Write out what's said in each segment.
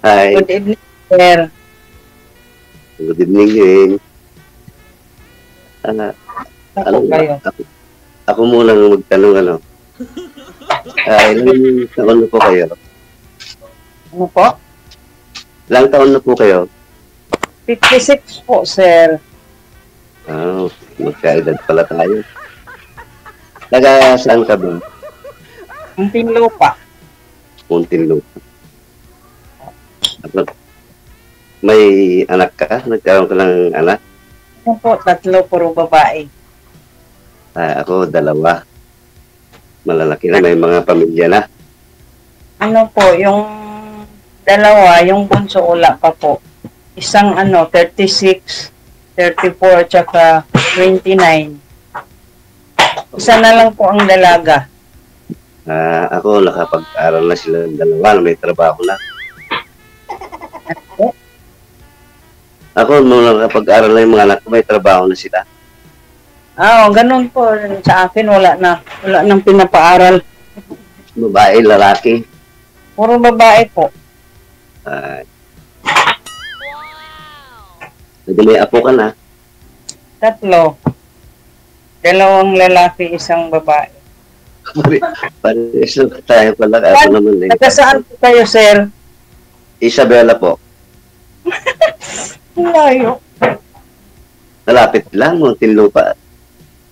Hi, Good evening, sir. good evening din. Ah, Ako ano ba? kayo. Ako muna ang magtanong, ano. Ilang taon na po kayo? Ano po? Ilang taon na po kayo? 56 po, sir. Magkaedad pala tayo. Taga saan ka ba? Muntinlupa. Muntinlupa. May anak ka? Nagkaroon ka ng anak? Ano po? 3, puro babae. Ako, 2. Malalaki na, may mga pamilya na. Ano po, yung dalawa, yung bunso wala pa po. Isang 36, 34, tsaka 29. Isa na lang po ang dalaga. Ako, nakapag-aral na sila ng 2 na may trabaho na. Ano? Ako, nung nakapag-aral na yung mga anak ko, may trabaho na sila. Ganun po. Sa akin, wala nang pinapaaral. Babae, lalaki. Puro babae po. Hindi may apo ka na. 3. 2 lalaki, isang babae. Pares na tayo pala. Ako naman din. Taga saan po kayo, sir? Isabela po. Layo. Malapit lang, Muntinlupa.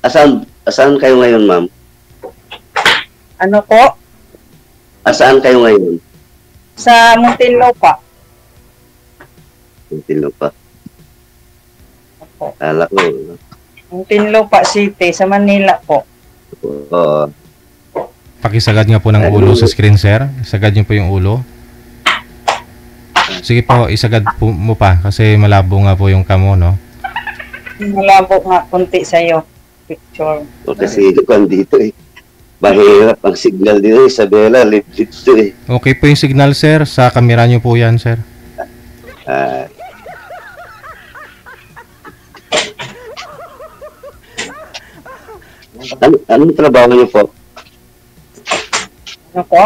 Asaan kayo ngayon, ma'am? Ano po? Asaan kayo ngayon? Sa Muntinlupa. Muntinlupa. Opo. Kala ko. Muntinlupa City, sa Manila po. Oo. Pakisagad nga po ng ulo sa screen, sir. Isagad niyo po yung ulo. Sige po, isagad po mo pa kasi malabo nga po yung kamo, no? Malabo nga konti sa'yo. Picture. Kasi kung dito eh. Mahirap ang signal dito, Isabela. Lift to eh. Okay po yung signal, sir. Sa kamera niyo po yan, sir. Anong trabaho niyo po? Ano po?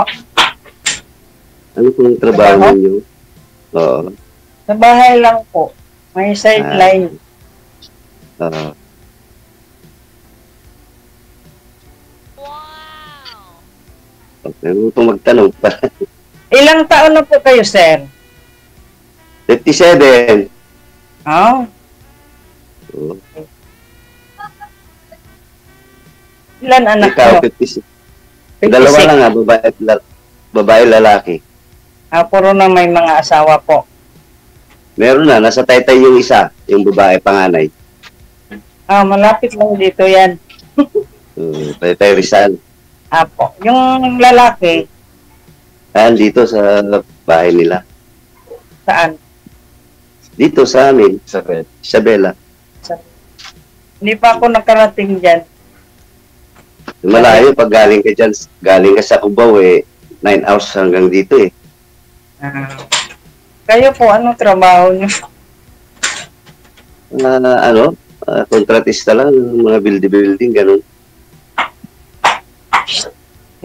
Ano pong trabaho niyo? Oo. Sa bahay lang po. May sideline. Okay, ano pong magtanong pa? Ilang taon na po kayo, sir? 57. Oh, Oo. ilan anak Ikaw, ko? 56. Dalawa lang nga, babae, lalaki. Puro na may mga asawa po. Meron na, nasa Taytay yung isa, yung babae panganay. Malapit lang dito yan. Taytay Rizal. Po. Yung lalaki, Dito sa bahay nila. saan? Dito sa amin, sa Isabela. Hindi pa ako nakarating dyan. Malayo pag galing ka dyan, galing ka sa Cubao 9 hours hanggang dito eh. Kayo po, anong trabaho niyo? Kontratista lang, mga building, ganun.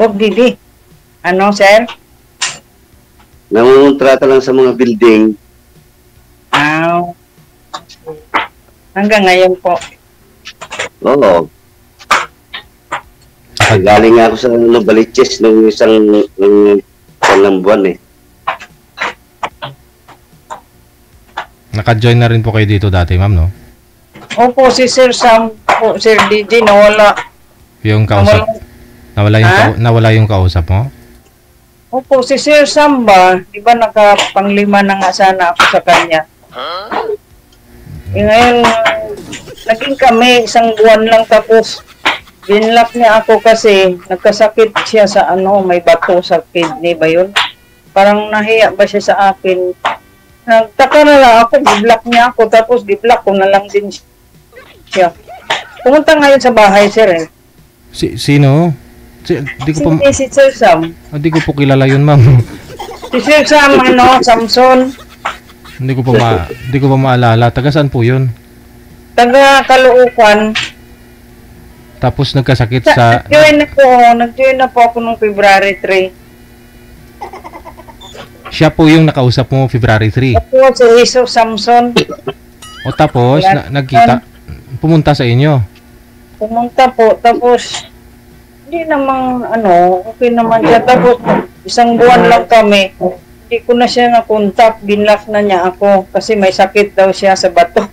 Bob Didi. Ano, sir? Nangungontrata lang sa mga building. Hanggang ngayon po. Oo. Galing nga ako sa Baliches nung isang buwan eh. Naka-join na rin po kayo dito dati, ma'am, no? Opo, si Sir Sam po, Sir DJ, nawala. Yung kausap. Nawala yung kausap mo? Opo, si Sir Sam ba? Di ba nakapanglima na nga sana ako sa kanya? Ngayon, naging kami, isang buwan lang tapos binlock niya ako kasi nagkasakit siya sa may bato sa kidney ba yun? Parang nahiya ba siya sa akin? Nagtaka na lang ako, di-block niya ako tapos di-block ko na lang din siya. Pumunta ngayon sa bahay, sir eh. Sino? Di ko pa, Si Sir Sam. Hindi ko po kilala yun, ma'am. Si Sir Sam, Samson. Hindi ko pa maalala. Taga saan po yun? Taga Caloocan. Tapos nagkasakit sa... Nag-join na po ako nung February 3. Siya po yung nakausap mo February 3. Tapos si Jesus Samson, O tapos, nagkita, pumunta sa inyo. pumunta po. Tapos, hindi namang, okay naman siya. Tapos, isang buwan lang kami. Hindi ko na siya na-contact. Binlock na niya ako. Kasi may sakit daw siya sa bato.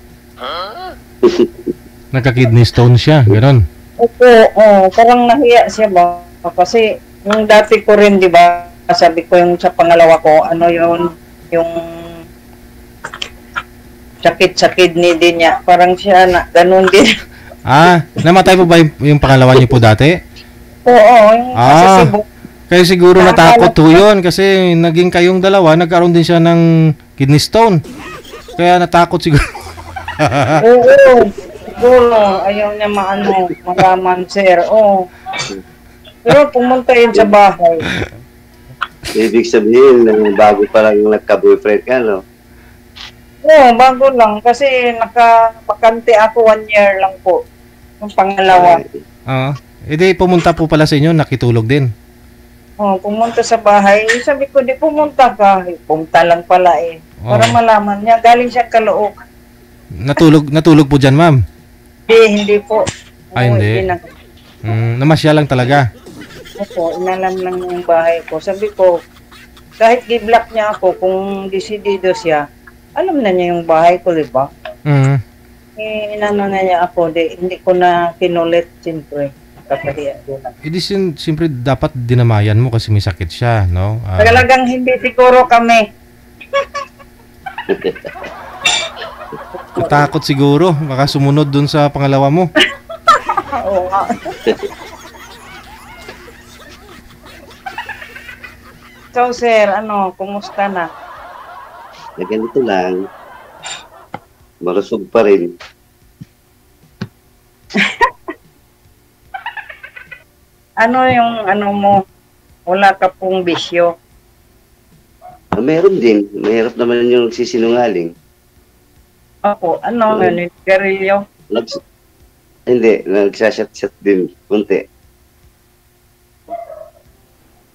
Nagka-kidney stone siya, gano'n. Opo, parang nahiya siya ba? Kasi, yung dati ko rin, di ba, sabi ko yung sa pangalawa ko, yung sakit sa kidney din niya. Parang siya na, ganun din. Namatay po ba yung pangalawa niyo po dati? Oo, yung sa Cebu. Kaya siguro natakot po yun kasi naging kayong dalawa, nagkaroon din siya ng kidney stone. Kaya natakot siguro. Oo, siguro, ayaw niya malaman, sir. Oo. Pero pumunta yun sa bahay. Ibig sabihin, bago pa lang nagka-boyfriend ka, no? Oo, bago lang. Kasi nakapakante ako 1 year lang po. Yung pangalawa. Edi pumunta po pala sa inyo, nakitulog din. Pumunta sa bahay. Sabi ko, di pumunta ka. Pumunta lang pala eh. Para malaman niya. Galing siya Calooc. Natulog po dyan, ma'am? Hindi po. Hindi. Namasya lang talaga. Opo, inalam lang yung bahay ko. Sabi ko, kahit gi-block niya ako, kung desidido siya, alam na niya yung bahay ko, di ba? Inano na niya ako, hindi ko na kinulit, siyempre. Kapahiya din ako. Siyempre dapat dinamayan mo kasi may sakit siya, no? Talagang hindi siguro kami. Takot siguro, baka sumunod dun sa pangalawa mo. Oo nga. So, sir, kumusta na? Ganito lang. Marusog pa rin. Mo? Wala ka pong bisyo? Meron din. Mahirap naman yung sisinungaling. Opo, garilyo? Hindi, nagsashot-shot din. Kunti.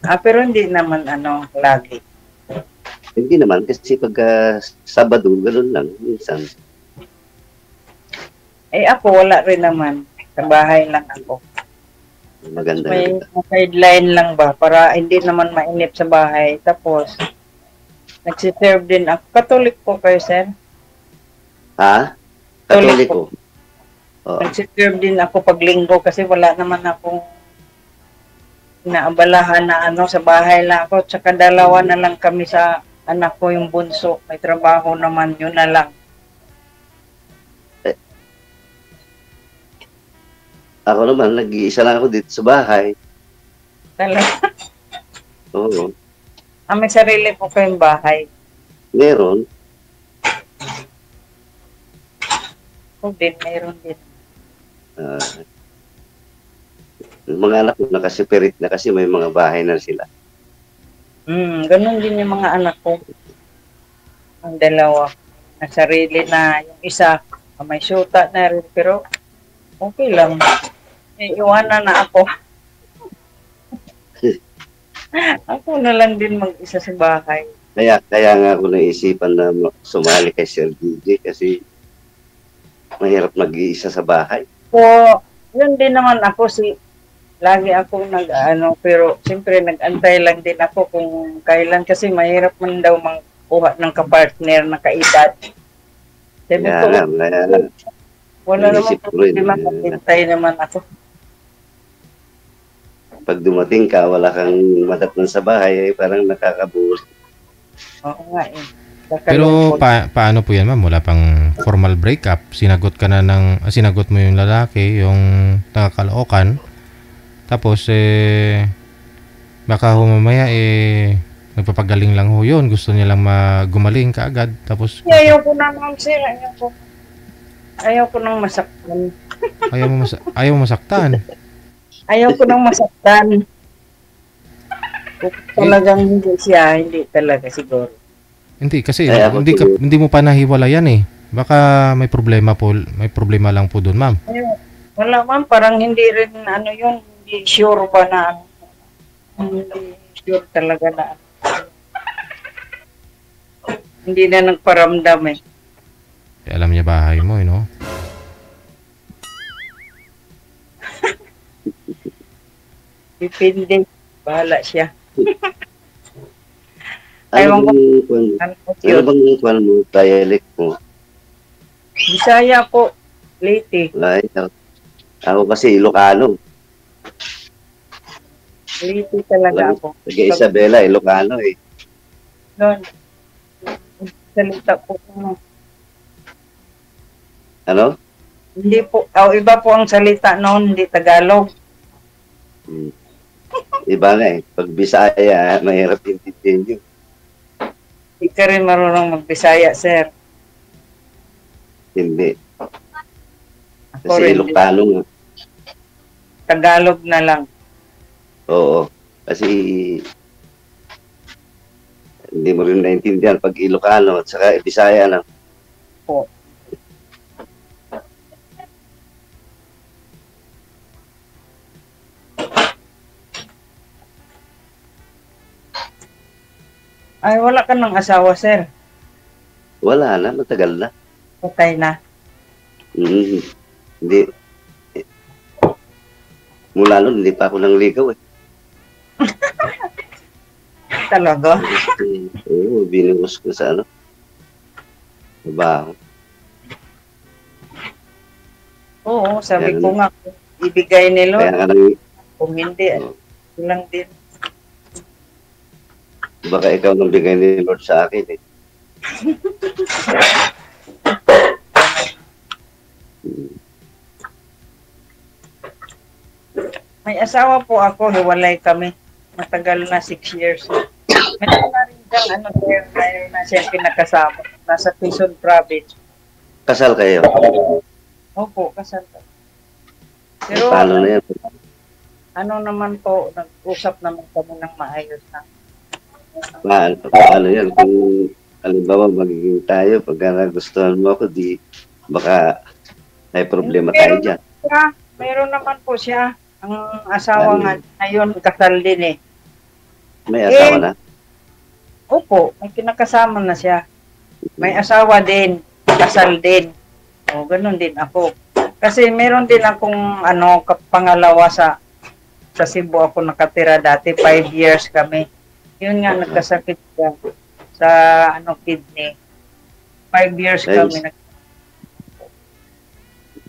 Pero hindi naman, lagi. Hindi naman, kasi pagka Sabado, gano'n lang, minsan. Ako wala rin naman. Sa bahay lang ako. Maganda. May sideline lang ba, para hindi naman mainip sa bahay. Tapos, nagsiserve din ako. Katolik po kayo, sir? Ha? Katoliko. Nagsiserve din ako pag linggo kasi wala naman akong inaabalahan na sa bahay lang ako. Tsaka dalawa na lang kami sa anak ko, yung bunso. May trabaho naman, yun na lang. Ako naman, nag-iisa lang ako dito sa bahay. Talaga? Oo. May sarili po kayong bahay. Meron. Meron din. Yung mga anak ko nakasipirit na kasi may mga bahay na sila. Ganun din yung mga anak ko. Ang dalawa. Nasarili na. Yung isa, may syuta na rin. Pero, okay lang. Iiwanan na ako. Ako na lang din mag-isa sa bahay. Kaya nga ako naisipan na sumali kay Sir DJ kasi mahirap mag-iisa sa bahay. Yun din naman ako lagi ako pero siyempre nag-antay lang din ako kung kailan kasi mahirap man daw kuha ng kapartner na kaedad. Wala naman problema, maghintay naman ako. Pag dumating ka, wala kang madatnan sa bahay, parang nakakabuo. Oo nga eh. Pero paano po yan, ma'am? Wala pang formal breakup. Sinagot mo yung lalaki, yung nakakalookan. Tapos baka mamaya nagpapagaling lang ho yun. Gusto niya lang gumaling kaagad. Tapos ayaw ko na naman, sir. Ayaw ko nang masaktan. Ayaw mo masaktan? Ayaw ko nang masaktan. Kung talagang hindi siya, hindi talaga siguro. Hindi kasi hindi mo pa nahiwalayan eh. Baka may problema lang po doon, ma'am. Wala, ma'am, parang hindi rin hindi sure ba na hindi sure talaga na Hindi na nagparamdam eh. Alam niya bahay mo, no? Depende. Bahala siya. Ano Ewan ko. bang kwan? Ano po Ano yun? bang kwan mo? Dialect mo? Bisaya po. Leyte. Ay, ako kasi Ilocano. Leyte talaga ako. Taga Isabela, Ilocano eh. Doon. Salita po. Ano. Ano? Hindi po. Iba po ang salita noon. Hindi Tagalog. Hmm. Iba nga eh. Pag Bisaya, mahirap intindihin yun. Hindi ka rin marunong magbisaya, sir. Hindi. Ako Kasi rin. Ilocano nga. Tagalog na lang. Oo. Kasi hindi mo rin naintindihan pag Ilocano at saka Bisaya lang. Po. Ay, wala ka ng asawa, sir. Wala na, matagal na. Patay na. Hindi. Mula nun, hindi pa ako nangligaw eh. Talaga? Oo, binigos ko sa ano. Trabaho. Oo, sabi Kaya ko nga, ibigay ni Kaya Lord. nga nang, Kung hindi, lang din. baka ikaw nang bigay ni Lord sa akin eh. May asawa po ako, hiwalay kami. Matagal na, 6 years. Meron na rin siyang, mayroon na siyang pinakasama. Nasa Quezon Province. Kasal kayo. Opo, kasal kami. Pero, Paano na yan? ano naman po, nag-usap naman kami ng maayos na. Paano yan? Kung halimbawa magiging tayo, pagka nagustuhan mo ako, di baka may problema tayo dyan. Meron naman po siya. Ang asawa nga ngayon, kasal din eh. May asawa na? Opo, may kinakasama na siya. May asawa din, kasal din. O, ganun din ako. Kasi meron din akong pangalawa sa Cebu ako nakatira dati, 5 years kami. Yun nga, nagkasakit siya sa kidney. 5 years kami.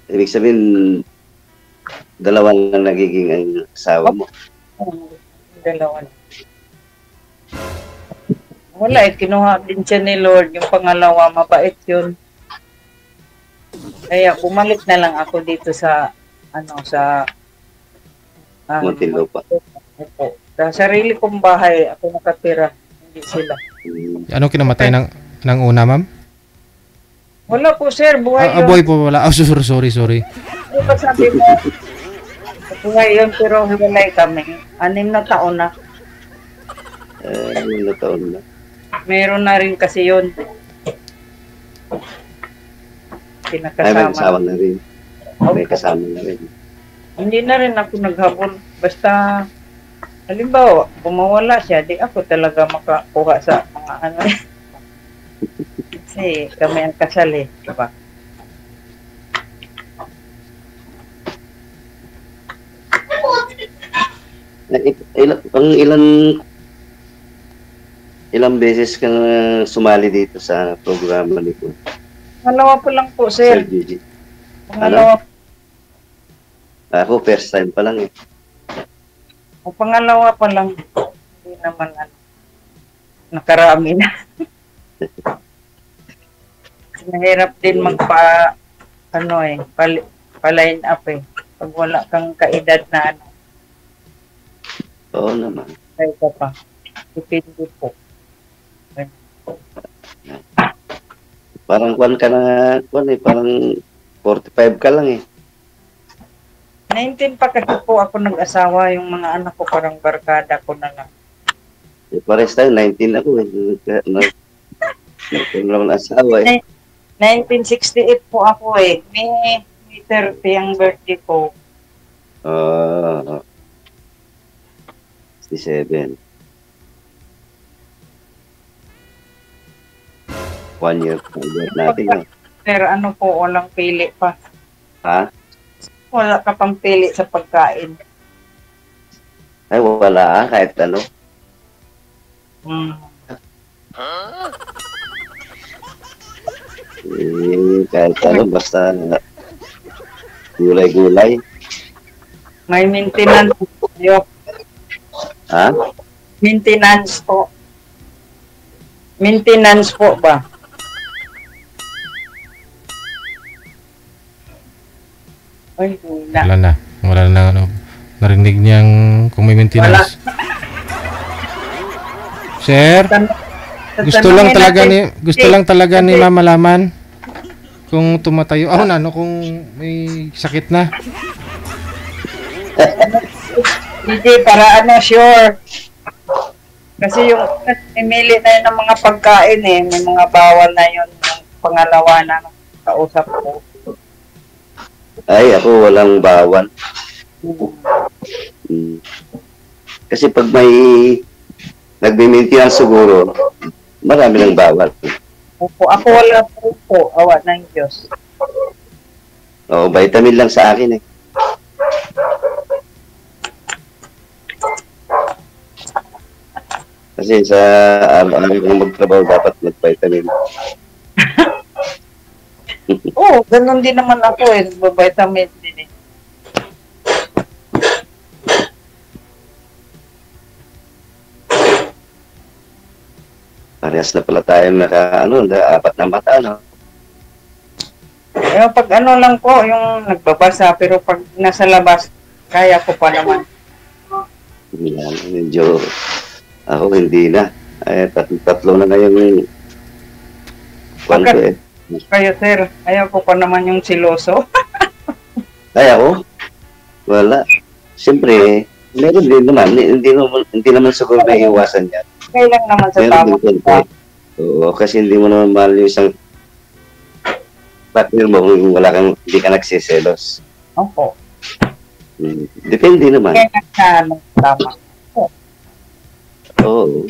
Ibig sabihin, dalawa lang nagiging asawa mo. Dalawa. Wala kinuha din siya ni Lord. Yung pangalawa, mabait yun. Kaya bumalik na lang ako dito sa Muntinlupa. Opo. Sa sarili kong bahay, ako nakatira. Hindi sila. Ano kinamatay ng una, ma'am? Wala po, sir. Buhay yun. Boy po wala. Oh, sorry. Di ba sabi mo, buhay yun, pero hiwalay kami. 6 na taon na. Ano taon na? Meron na rin kasi yun. Ay, may kasama na rin. May Opo. kasama na rin. Hindi na rin ako naghabol. Basta, halimbawa, bumawala siya, di ako talaga makakuha sa mga Kasi kami ang kasal eh, diba? Ilang beses ka na sumali dito sa programa ni ko? Pangalawa po lang po, Sir sir. Gigi. Pangalawa. Ako, first time pa lang eh. O pangalawa pa lang. Hindi naman nakarami na. Mahirap din pa-line up eh. Pag wala kang kaedad na Oo naman. ay ka pa. Depende po. Parang parang 45 ka lang eh. 19 pa kasi po ako nag-asawa. Yung mga anak ko parang barkada ko na lang. Pares tayo, 19 ako eh. Nagkaroon ng asawa eh. 1968 po ako eh. May 30 ang birthday ko. 67. 1 year po natin. No? Pero ano po, walang pili pa. Ha? Wala ka pang pili sa pagkain. Ay, wala kahit ano. Hmm. Kahit ano, basta gulay-gulay. May maintenance po. Ha? Maintenance po. Maintenance po ba? Ay, wala. Wala na. Wala na ano. Narinig niyang kung may maintenance. Sir, gusto lang talaga ni Ma'am malaman kung tumatayo. Ano kung may sakit na. Hindi, para ano, sure. Kasi yung imili na yun ng mga pagkain may mga bawal na yun. Yung pangalawa na kausap ko. Ay, ako walang bawal. Kasi pag may nagme-maintenance siguro, marami ng bawal. Opo, ako wala po. Awa ng Diyos. Oo, vitamin lang sa akin eh. Kasi sa araw-araw kong magtrabaho, dapat mag-vitamin. Oo, ganun din naman ako vitamin din Parehas na pala tayo apat na mata, no? Pero pag ano lang po, yung nagbabasa, pero pag nasa labas, kaya ko pa naman. Medyo, ako hindi na. Ay, tatlo na yung kwanto eh. Kayo, sir, ayaw ko pa naman yung siloso. Ay, ako? Wala. Siyempre, meron din naman. Hindi naman siguro may iwasan yan. Okay lang naman sa Meron tama. din konti. Oo, kasi hindi mo naman mahal yung isang partner mo kung hindi ka nagsiselos. Opo. Depende naman. Kaya na tama. Oo.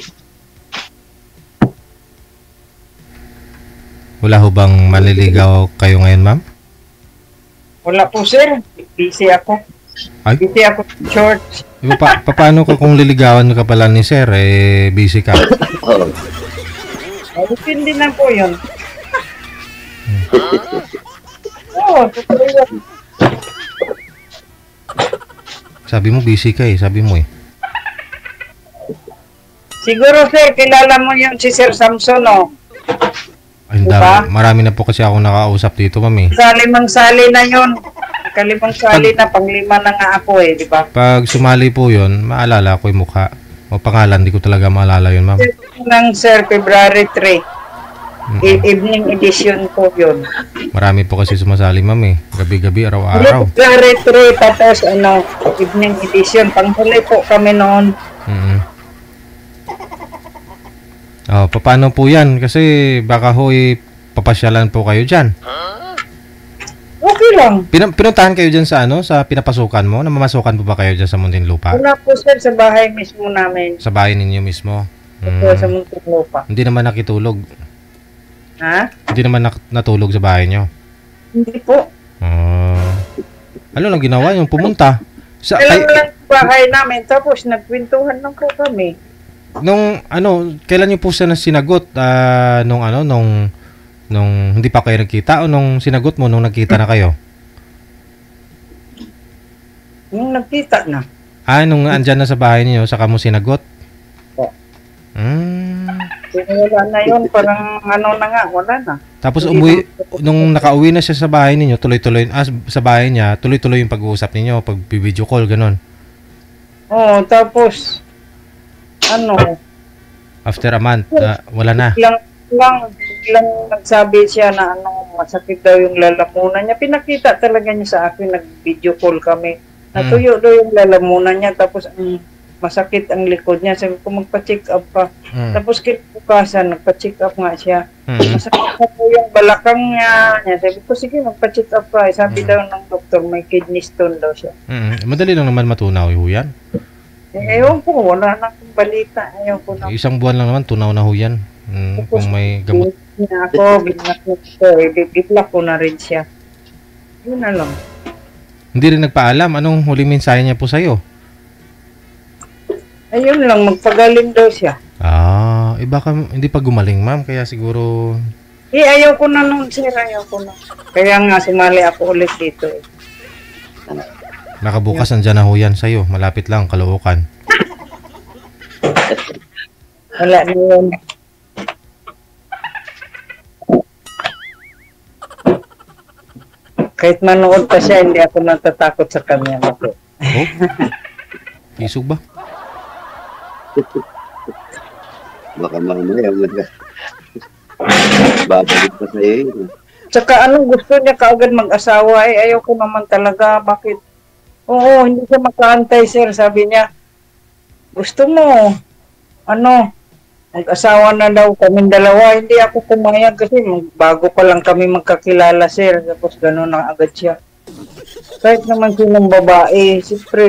Wala ho bang maliligaw kayo ngayon, ma'am? Wala po, sir. Busy ako. Ay? Busy ako sa church. Paano ka kung liligawan ka pala ni sir, busy ka? Oo. Depende na po yun. Oo, totoo yun. Sabi mo busy ka sabi mo Siguro, sir, kilala mo yung si Sir Samson, Ay, diba? Marami na po kasi ako nakausap dito, ma'am Kalimang-sali na yun. Kalimang-sali na, panglima na nga ako di ba? Pag sumali po yun, maalala ko yung mukha. O pangalan, di ko talaga maalala yun, ma'am. Sir, February 3. Evening edition po yun. Marami po kasi sumasali, ma'am Gabi-gabi, araw-araw. February 3, tapos evening edition. Panghuli po kami noon. Paano po yan? Kasi baka papasyalan po kayo dyan. Okay lang. Pinuntahan kayo dyan sa sa pinapasukan mo? Namamasukan po ba kayo dyan sa Muntinlupa? Wala po, sir, sa bahay mismo namin. Sa bahay ninyo mismo? Sa Muntinlupa. Hindi naman nakitulog? Ha? Hindi naman natulog sa bahay nyo? Hindi po. Ano lang ginawa yung pumunta? Kailan lang bahay namin, tapos nagkwentuhan lang po kami. Kailan niyo po siya sinagot? Nung hindi pa kayo nagkita o nung sinagot mo nung nagkita na kayo? Nung nagkita na. Nung andyan na sa bahay niyo, saka mo sinagot? Wala na yun, parang wala na. Tapos nung nakauwi na siya sa bahay niyo, tuloy-tuloy, sa bahay niya, tuloy-tuloy yung pag-uusap ninyo, pag-video call, ganun? Oo, tapos, after a month, wala na? Biglang nagsabi siya na masakit daw yung lalamunan niya. Pinakita talaga niya sa akin, nag-video call kami. Natuyo daw yung lalamunan niya, tapos masakit ang likod niya. Sabi ko, magpa-check up ka. Tapos kinabukasan, nagpa-check up nga siya. Masakit na po yung balakang niya. Sabi ko, sige, magpa-check up ka. Sabi daw ng doktor, may kidney stone daw siya. Madali lang naman matunaw yan. Ewan ko, wala na akong balita. Ayaw ko na. Isang buwan lang naman, tunaw na ho yan. Kung may gamot. niya ako, binlock niya ako, i-block ko na rin siya. Yun na lang. Hindi rin nagpaalam. Anong huling mensahe niya po sa'yo? Ayun lang, magpagaling daw siya. Baka hindi pa gumaling, ma'am. Kaya siguro... Ayaw ko na nun, sir, ayaw ko na. Kaya nga, sumali ako ulit dito. Nakabukas nandiyan na ho yan sa'yo. Malapit lang, Caloocan. Wala na yun. Kahit manood pa siya, hindi ako natatakot sa kanya. Oh? Isog ba? Baka mamaya babalik pa sa'yo yun. Tsaka anong gusto niya kaagad mag-asawa, ayaw ko naman talaga. Bakit? Oo, hindi siya makaantay, sir. Sabi niya, gusto mo, mag-asawa na daw kaming dalawa. Hindi ako pumayag kasi bago pa lang kami magkakilala, sir. Tapos gano'n na agad siya. Kahit naman sinong babae, siyempre,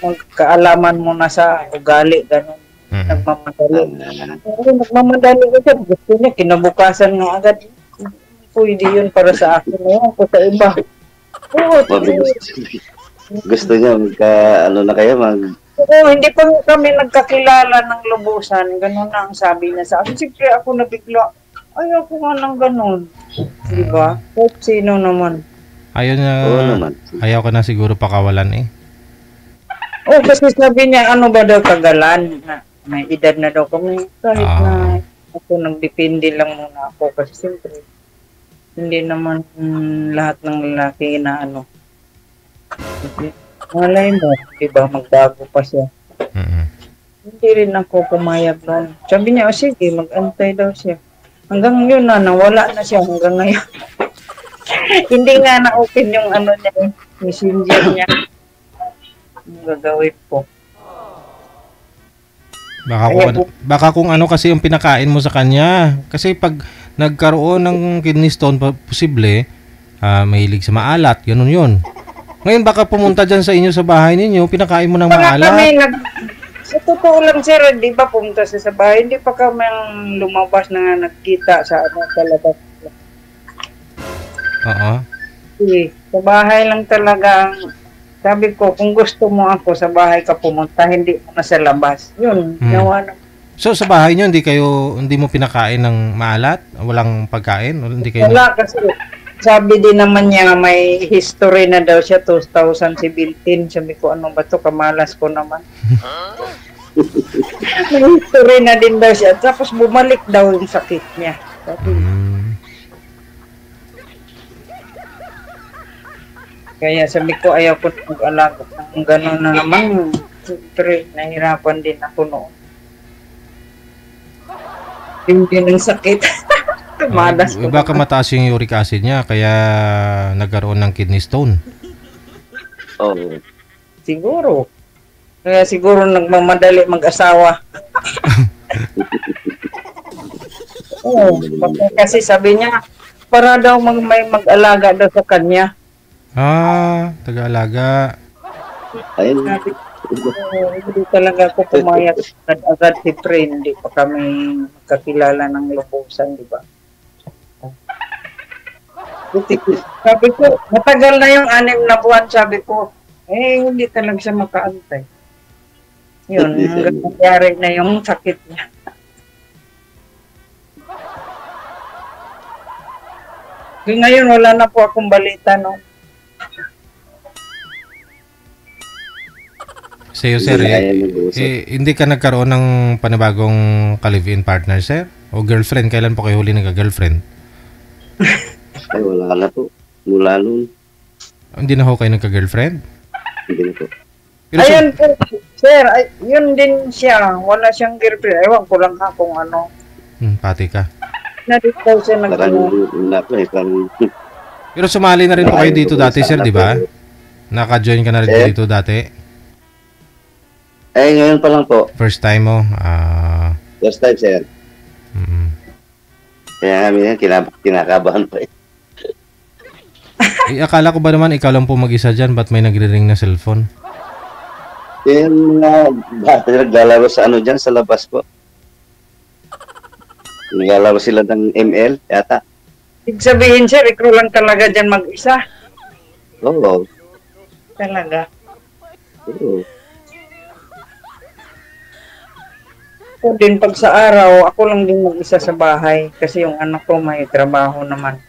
magkaalaman muna sa ugali, gano'n. Nagmamadali. Nagmamadali ko siya. Gusto niya, kinabukasan nga agad. Pwede yun para sa akin. Ngayon ko sa iba. Oo, gusto niya, na kayo, Oo, hindi pa kami nagkakilala ng lubusan. Ganun na ang sabi niya sa akin. Siyempre ako nabigla. Ayaw ko nga ng ganun. Diba? Kahit sino naman. Ayaw ka na siguro pakawalan eh. Oo, kasi sabi niya, ano ba daw kagalan? Na may edad na daw kami. Kahit na ako nagdepende lang muna ako. Kasi siyempre, hindi naman lahat ng lalaki na Kasi, malay mo, diba, magbago pa siya. Hindi rin ako pumayag noon. Sabi niya, sige, mag-antay daw siya. Hanggang yun nawala na siya hanggang ngayon. Hindi nga na-open yung niya, messenger niya. Yung gagawin po. Baka kung ano kasi yung pinakain mo sa kanya. Kasi pag nagkaroon ng kidney stone, posible, mahilig sa maalat, ganun yun. Ngayon baka pumunta dyan sa inyo sa bahay ninyo, pinakain mo ng maalat. Sa totoo lang, sir, di ba pumunta sa bahay, hindi pa kami lumabas na nagkita sa labas. Oo. Sa bahay lang talaga. Sabi ko, kung gusto mo ako sa bahay ka pumunta, hindi mo na sa labas. Yun, nawa na. So sa bahay niyo hindi mo pinakain ng maalat? Walang pagkain? Wala kasi sabi din naman niya may history na daw siya 2017. Sabi ko, ano ba to, kamalas ko naman. May history na din daw siya. Tapos bumalik daw yung sakit niya. Sabi Kaya sabi ko, ayaw ko mag-alaga. Ang gano'n na naman, siyempre, nahirapan din ako noon. Hindi ng sakit. Tumadas ko. Baka mataas yung uric acid niya, kaya nagkaroon ng kidney stone. Oo. Siguro. Kaya siguro nagmamadali mag-asawa. Oo. Kasi sabi niya, para daw may mag-alaga daw sa kanya. Taga-alaga. Ayun. Hindi talaga ako pumayag agad si friend. Hindi pa kami magkakilala ng lubusan, di ba? Sabi ko, matagal na yung 6 na buwan, sabi ko, hindi talaga siya makaantay. Yun, hanggang nangyari na yung sakit niya. Ngayon, wala na po akong balita, no? Sa'yo, sir, hindi ka nagkaroon ng panibagong ka-live-in partner, sir? O girlfriend? Kailan po kayo huli nagka-girlfriend? Ay, wala na po. Mula noon. Hindi na ho kayo nagka-girlfriend? Hindi na po. Pero ayun po, sir, yun din siya. Wala siyang girlfriend. Ewan ko lang ha kung ano. Pati ka. Nadito siya Pero sumali na rin po kayo dito dati, sir, di ba? Naka-join ka na rin dito dati? Ngayon pa lang po. First time mo? First time, sir. Kaya kami yan, kinakabahan pa eh. Akala ko ba naman ikaw lang po mag-isa dyan? Ba't may nagre-ring na cellphone? Yung mga bata naglalaro sa dyan, sa labas po. Naglalaro sila ng ML yata. Ibig sabihin, sir, ikaw lang talaga dyan mag-isa. Oo. Talaga. Oo. Ako din pag sa araw, ako lang din mag-isa sa bahay kasi yung anak ko may trabaho naman.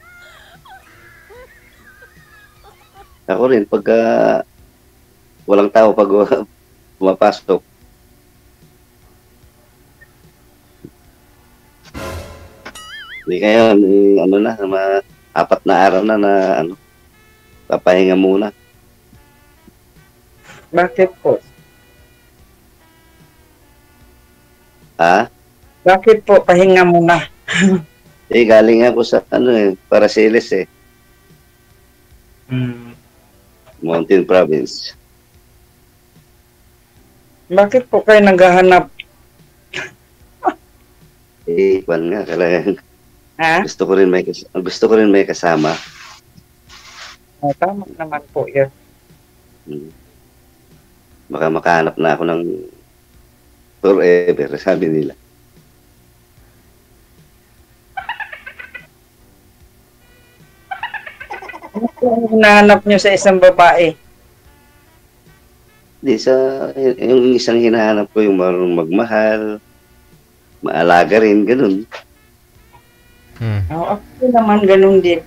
Ako rin, pagka walang tao pag pumapasok. Hindi kaya, ano na, mga 4 na araw na ano, papahinga muna. Bakit po? Ha? Bakit po? Pahinga muna. Galing ako sa, Parasiles Mountain Province. Bakit po kayo naghahanap? Kwan nga, kailangan. Ha? Gusto ko rin may kasama. Oh, tama naman po yun. Baka makahanap na ako ng forever, sabi nila. Ano po ang hinahanap nyo sa isang babae? Yung isang hinahanap ko, yung marunong magmahal, maalaga rin, ganun. Oh, ako naman ganun din.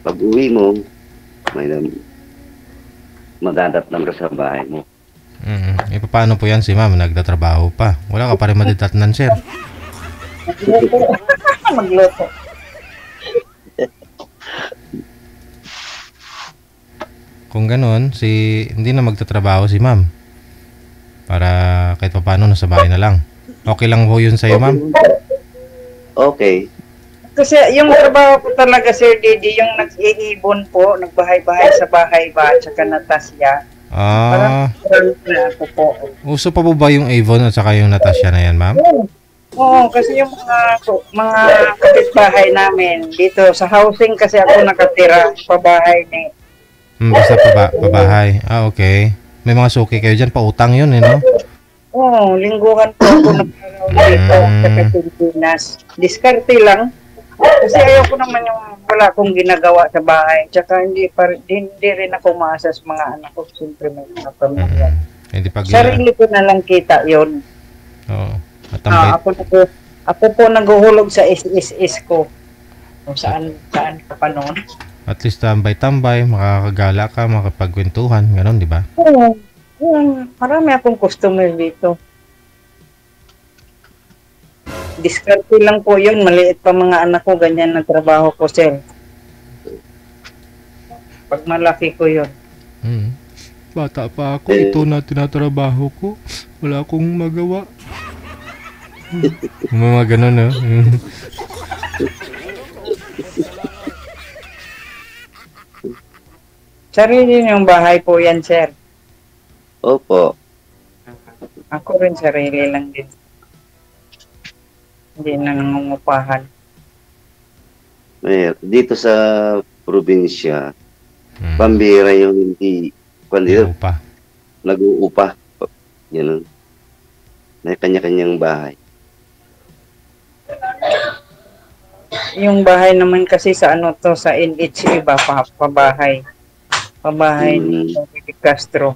Pag uwi mo, may madadatnan ka sa bahay mo. Paano po yan si ma'am? Nagtatrabaho pa. Wala ka pa rin madidatnan, sir. Magluto. Kung ganun, hindi na magtatrabaho si ma'am. Para kahit pa paano nasa bahay na lang. Okay lang po yun sa'yo, ma'am? Okay. Kasi yung trabaho ko talaga, Sir Didi, yung nag-iibon po, nagbahay-bahay sa bahay ba, tsaka Natasya. Parang na ako po. Uso pa po ba yung Avon at saka yung Natasha na yan, ma'am? Oo, kasi yung mga kapitbahay namin dito sa housing kasi ako nakatira, pabahay ni. Basta pabahay. Okay. May mga suki kayo dyan, pautang yun no? Oo, lingguhan po ako nagkaraw dito sa Pilipinas. Diskarte lang. Kasi ayoko naman yung wala akong ginagawa sa bahay. Tsaka hindi rin ako maasa sa mga anak ko. Siyempre may mga pamilya. Sarili ko na lang kita yun. Oo. Ako po naguhulog sa SSS ko. Kung saan ka pa noon. At least tambay-tambay, makakagala ka, makapagkwentuhan, gano'n, di ba? Oo. Marami akong customer dito. Diskarte lang po yun. Maliit pa mga anak ko, ganyan na trabaho ko, sir. Pag malaki ko yun. Bata pa ako, ito na tinatrabaho ko. Wala akong magawa. Mga ganun, no? Sarili yung bahay po yan, sir. Opo. Ako rin sarili lang din. Hindi na nangungupahan. Dito sa probinsya, pambira yung hindi nag-uupa. Yan. May kanya-kanyang bahay. Yung bahay naman kasi sa sa NH iba pabahay. Pabahay ni Castro.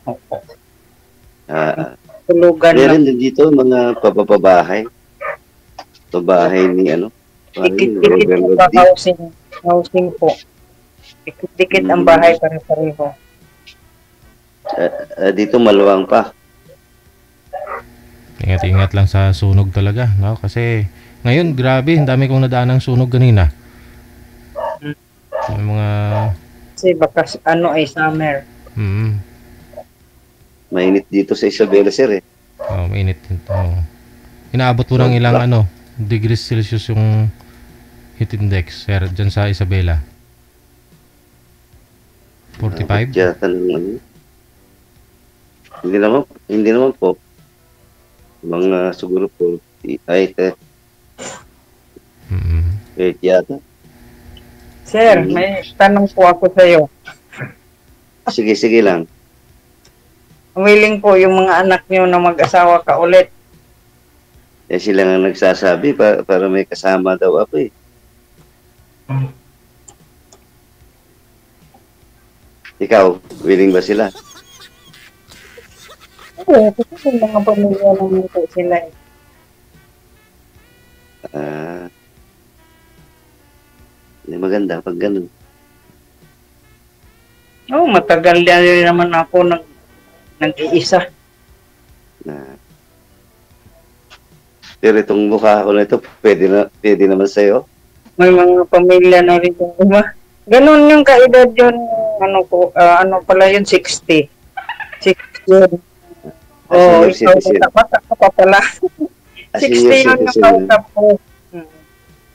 Tulugan meron din dito mga papabahay. Bahay ni Dikit-dikit po housing po. Dikit-dikit ang bahay pare-pareho. Dito maluwang pa. Ingat-ingat lang sa sunog talaga, no? Kasi ngayon, grabe, ang dami kong nadaan ng sunog kanina. May mga... Kasi baka ay summer. Mainit dito sa Isabela, sir, mainit dito. Inaabot po ng ilang degrees Celsius yung heat index, sir, dyan sa Isabela. 45? Hindi naman po. Mga siguro po, 8 yata. Sir, may tanong po ako sa iyo. Sige lang. willing po yung mga anak nyo na mag-asawa ka ulit. Eh sila nga nagsasabi para may kasama daw ako eh. Ikaw, willing ba sila? Oo, kasi yung mga pamilya naman po sila eh. Hindi maganda pag ganun. Oo, matagal na rin naman ako nag-iisa. Pero itong mukha ko na ito, pwede naman sa'yo. May mga pamilya na rin yung iba. Ganun yung kaedad yun, ano pala yun, 60. 60 yun. Oo, Senior ikaw, citizen. bata ka pa pala. 60 Senior yun yung citizen. kausap ko.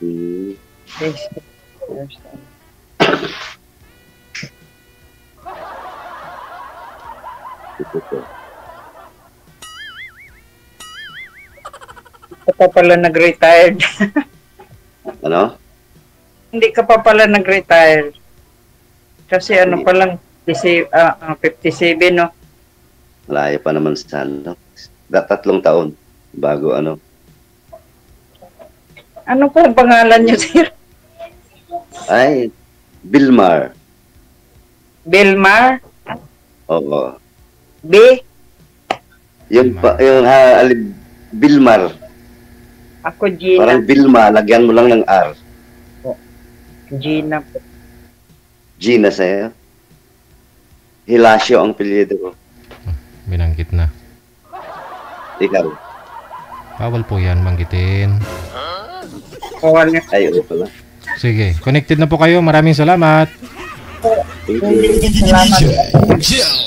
Hmm. 60 years old. Ito po. Hindi ka pa pala nag-retired. Ano? Hindi ka pa pala nag-retire. Kasi ano pa lang, 57, no? Malayo pa naman sa ano. 3 taon bago ano. Ano po ang pangalan niyo, sir? Ay, Bilmar. Belmar? Oo. B? Bilmar. Ako Gina. Parang Bilma, lagyan mo lang ng R. Gina po. Gina sa'yo. Hilasio ang pilyedo ko. Binanggit na. Ikaw. Bawal po yan, banggitin. Kawal niya. Ay, oo pala. Sige, connected na po kayo. Maraming salamat. Thank you.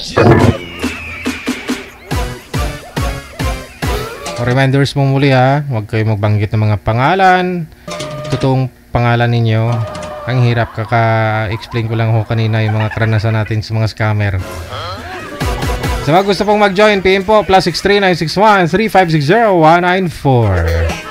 Salamat. Reminders mo muli ha. Huwag kayo magbanggit ng mga pangalan. Totoong pangalan ninyo. Ang hirap kaka-explain ko lang ho kanina yung mga karanasan natin sa mga scammer. Sa mga gusto pong mag-join, PM po +63961 3560 194.